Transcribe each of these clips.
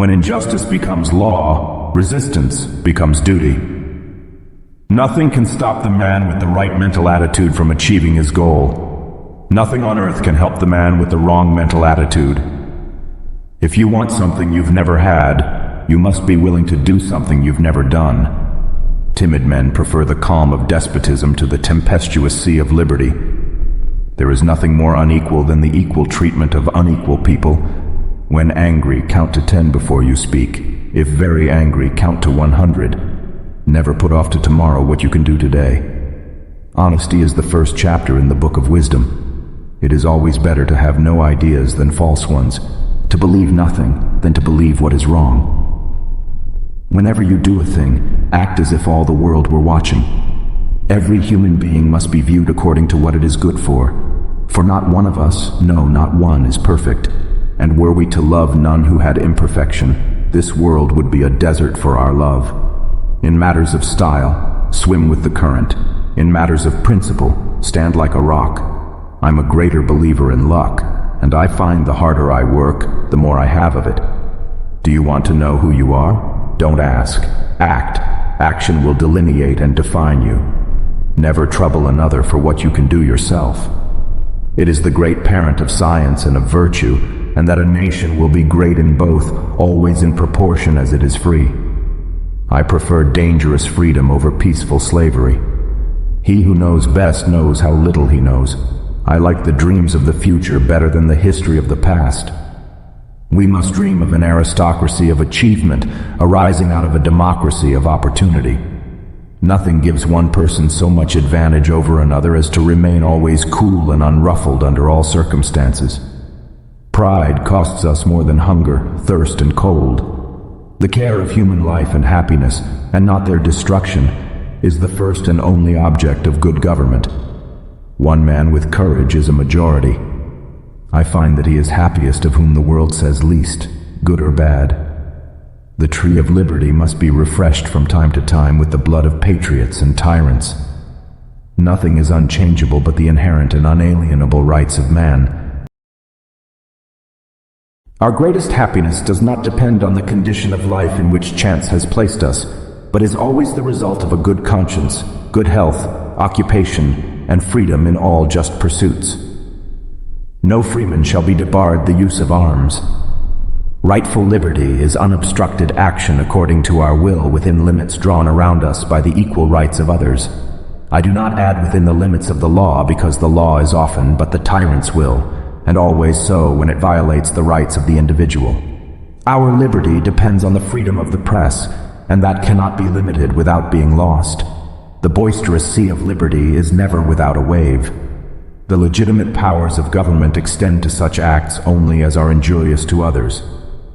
When injustice becomes law, resistance becomes duty. Nothing can stop the man with the right mental attitude from achieving his goal. Nothing on earth can help the man with the wrong mental attitude. If you want something you've never had, you must be willing to do something you've never done. Timid men prefer the calm of despotism to the tempestuous sea of liberty. There is nothing more unequal than the equal treatment of unequal people. When angry, count to 10 before you speak. If very angry, count to 100. Never put off to tomorrow what you can do today. Honesty is the first chapter in the book of wisdom. It is always better to have no ideas than false ones, to believe nothing than to believe what is wrong. Whenever you do a thing, act as if all the world were watching. Every human being must be viewed according to what it is good for not one of us, no, not one, is perfect. And were we to love none who had imperfection, this world would be a desert for our love. In matters of style, swim with the current. In matters of principle, stand like a rock. I'm a greater believer in luck, and I find the harder I work, the more I have of it. Do you want to know who you are? Don't ask. Act. Action will delineate and define you. Never trouble another for what you can do yourself. It is the great parent of science and of virtue, and that a nation will be great in both, always in proportion as it is free. I prefer dangerous freedom over peaceful slavery. He who knows best knows how little he knows. I like the dreams of the future better than the history of the past. We must dream of an aristocracy of achievement arising out of a democracy of opportunity. Nothing gives one person so much advantage over another as to remain always cool and unruffled under all circumstances. Pride costs us more than hunger, thirst, and cold. The care of human life and happiness, and not their destruction, is the first and only object of good government. One man with courage is a majority. I find that he is happiest of whom the world says least, good or bad. The tree of liberty must be refreshed from time to time with the blood of patriots and tyrants. Nothing is unchangeable but the inherent and unalienable rights of man. Our greatest happiness does not depend on the condition of life in which chance has placed us, but is always the result of a good conscience, good health, occupation, and freedom in all just pursuits. No freeman shall be debarred the use of arms. Rightful liberty is unobstructed action according to our will within limits drawn around us by the equal rights of others. I do not add within the limits of the law, because the law is often but the tyrant's will, and always so when it violates the rights of the individual. Our liberty depends on the freedom of the press, and that cannot be limited without being lost. The boisterous sea of liberty is never without a wave. The legitimate powers of government extend to such acts only as are injurious to others.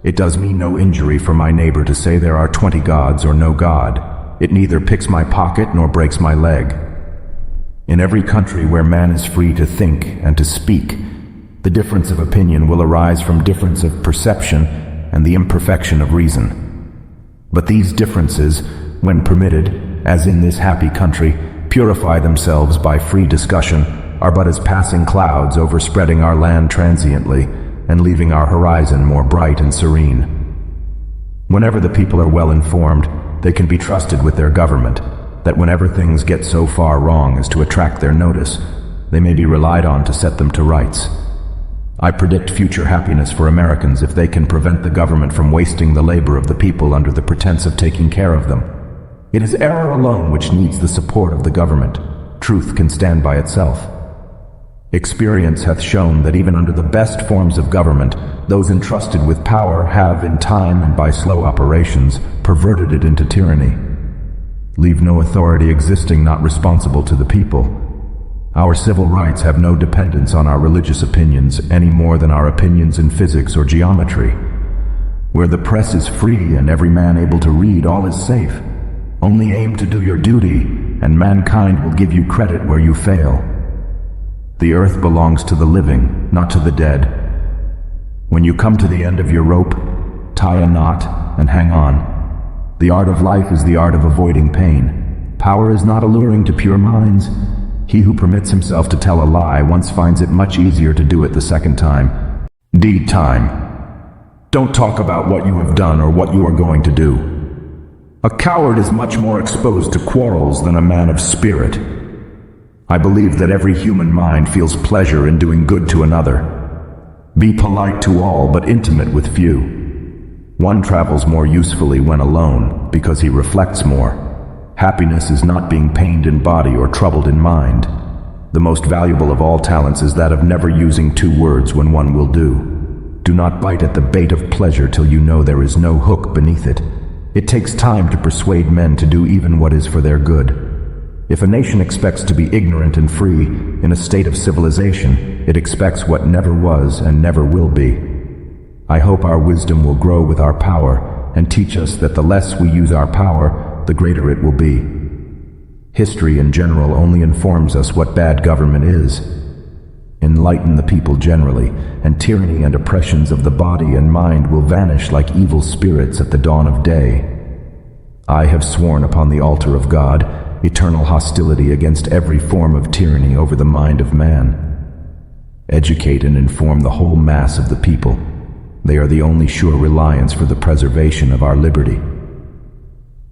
It does me no injury for my neighbor to say there are 20 gods or no God. It neither picks my pocket nor breaks my leg. In every country where man is free to think and to speak, the difference of opinion will arise from difference of perception and the imperfection of reason. But these differences, when permitted, as in this happy country, purify themselves by free discussion, are but as passing clouds overspreading our land transiently, and leaving our horizon more bright and serene. Whenever the people are well informed, they can be trusted with their government, that whenever things get so far wrong as to attract their notice, they may be relied on to set them to rights. I predict future happiness for Americans if they can prevent the government from wasting the labor of the people under the pretense of taking care of them. It is error alone which needs the support of the government. Truth can stand by itself. Experience hath shown that even under the best forms of government, those entrusted with power have, in time and by slow operations, perverted it into tyranny. Leave no authority existing not responsible to the people. Our civil rights have no dependence on our religious opinions any more than our opinions in physics or geometry. Where the press is free and every man able to read, all is safe. Only aim to do your duty, and mankind will give you credit where you fail. The earth belongs to the living, not to the dead. When you come to the end of your rope, tie a knot and hang on. The art of life is the art of avoiding pain. Power is not alluring to pure minds. He who permits himself to tell a lie once finds it much easier to do it the second time. Deed time. Don't talk about what you have done or what you are going to do. A coward is much more exposed to quarrels than a man of spirit. I believe that every human mind feels pleasure in doing good to another. Be polite to all, but intimate with few. One travels more usefully when alone, because he reflects more. Happiness is not being pained in body or troubled in mind. The most valuable of all talents is that of never using two words when one will do. Do not bite at the bait of pleasure till you know there is no hook beneath it. It takes time to persuade men to do even what is for their good. If a nation expects to be ignorant and free, in a state of civilization, it expects what never was and never will be. I hope our wisdom will grow with our power and teach us that the less we use our power, the greater it will be. History in general only informs us what bad government is. Enlighten the people generally, and tyranny and oppressions of the body and mind will vanish like evil spirits at the dawn of day. I have sworn upon the altar of God eternal hostility against every form of tyranny over the mind of man. Educate and inform the whole mass of the people. They are the only sure reliance for the preservation of our liberty.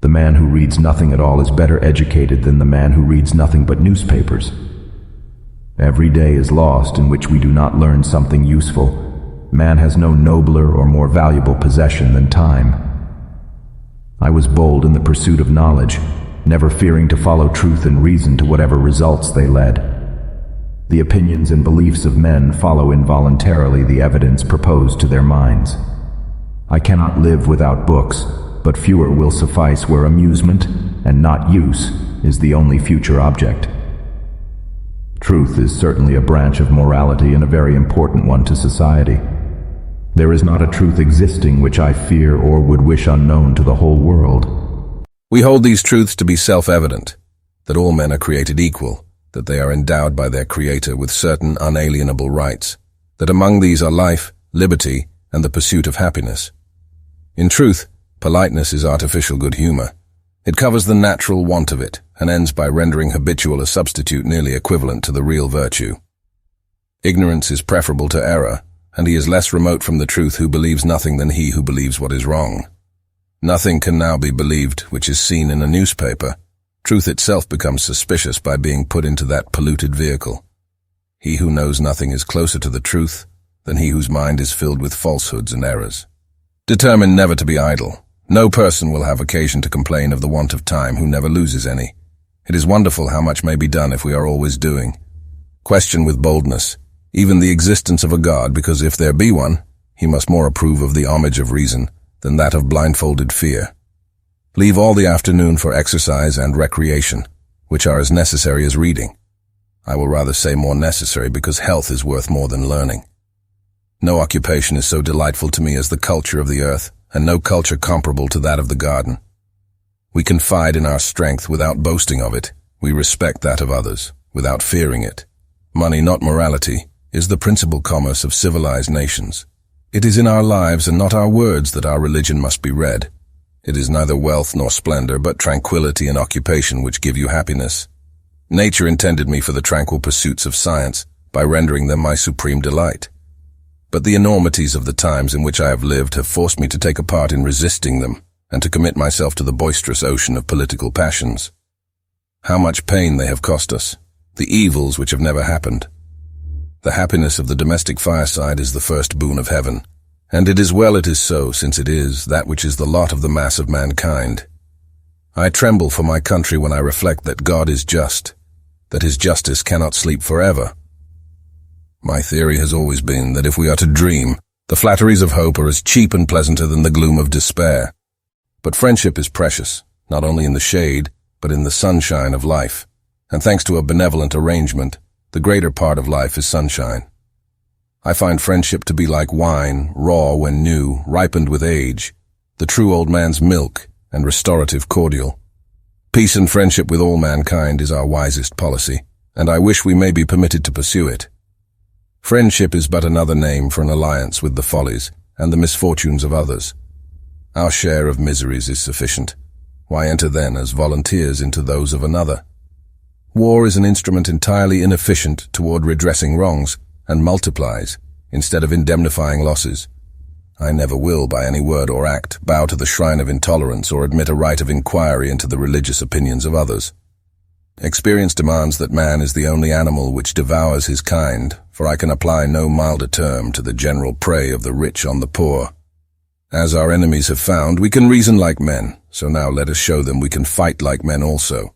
The man who reads nothing at all is better educated than the man who reads nothing but newspapers. Every day is lost in which we do not learn something useful. Man has no nobler or more valuable possession than time. I was bold in the pursuit of knowledge, never fearing to follow truth and reason to whatever results they led. The opinions and beliefs of men follow involuntarily the evidence proposed to their minds. I cannot live without books, but fewer will suffice where amusement, and not use, is the only future object. Truth is certainly a branch of morality and a very important one to society. There is not a truth existing which I fear or would wish unknown to the whole world. We hold these truths to be self-evident, that all men are created equal, that they are endowed by their Creator with certain unalienable rights, that among these are life, liberty, and the pursuit of happiness. In truth, politeness is artificial good humor. It covers the natural want of it, and ends by rendering habitual a substitute nearly equivalent to the real virtue. Ignorance is preferable to error, and he is less remote from the truth who believes nothing than he who believes what is wrong. Nothing can now be believed which is seen in a newspaper. Truth itself becomes suspicious by being put into that polluted vehicle. He who knows nothing is closer to the truth than he whose mind is filled with falsehoods and errors. Determine never to be idle. No person will have occasion to complain of the want of time who never loses any. It is wonderful how much may be done if we are always doing. Question with boldness, even the existence of a God, because if there be one, he must more approve of the homage of reason than that of blindfolded fear. Leave all the afternoon for exercise and recreation, which are as necessary as reading. I will rather say more necessary, because health is worth more than learning. No occupation is so delightful to me as the culture of the earth, and no culture comparable to that of the garden. We confide in our strength without boasting of it. We respect that of others, without fearing it. Money, not morality, is the principal commerce of civilized nations. It is in our lives and not our words that our religion must be read. It is neither wealth nor splendor, but tranquility and occupation which give you happiness. Nature intended me for the tranquil pursuits of science, by rendering them my supreme delight. But the enormities of the times in which I have lived have forced me to take a part in resisting them, and to commit myself to the boisterous ocean of political passions. How much pain they have cost us, the evils which have never happened. The happiness of the domestic fireside is the first boon of heaven, and it is well it is so, since it is that which is the lot of the mass of mankind. I tremble for my country when I reflect that God is just, that his justice cannot sleep forever. My theory has always been that if we are to dream, the flatteries of hope are as cheap and pleasanter than the gloom of despair. But friendship is precious, not only in the shade, but in the sunshine of life, and thanks to a benevolent arrangement, the greater part of life is sunshine. I find friendship to be like wine, raw when new, ripened with age, the true old man's milk, and restorative cordial. Peace and friendship with all mankind is our wisest policy, and I wish we may be permitted to pursue it. Friendship is but another name for an alliance with the follies and the misfortunes of others. Our share of miseries is sufficient. Why enter then as volunteers into those of another? War is an instrument entirely inefficient toward redressing wrongs, and multiplies, instead of indemnifying losses. I never will, by any word or act, bow to the shrine of intolerance or admit a right of inquiry into the religious opinions of others. Experience demands that man is the only animal which devours his kind, for I can apply no milder term to the general prey of the rich on the poor. As our enemies have found, we can reason like men, so now let us show them we can fight like men also.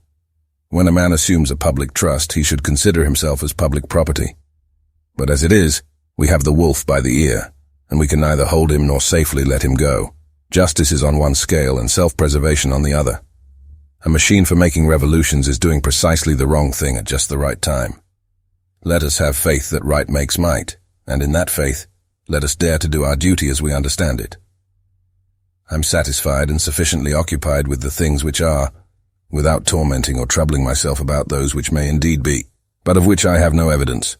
When a man assumes a public trust, he should consider himself as public property. But as it is, we have the wolf by the ear, and we can neither hold him nor safely let him go. Justice is on one scale and self-preservation on the other. A machine for making revolutions is doing precisely the wrong thing at just the right time. Let us have faith that right makes might, and in that faith, let us dare to do our duty as we understand it. I'm satisfied and sufficiently occupied with the things which are, without tormenting or troubling myself about those which may indeed be, but of which I have no evidence.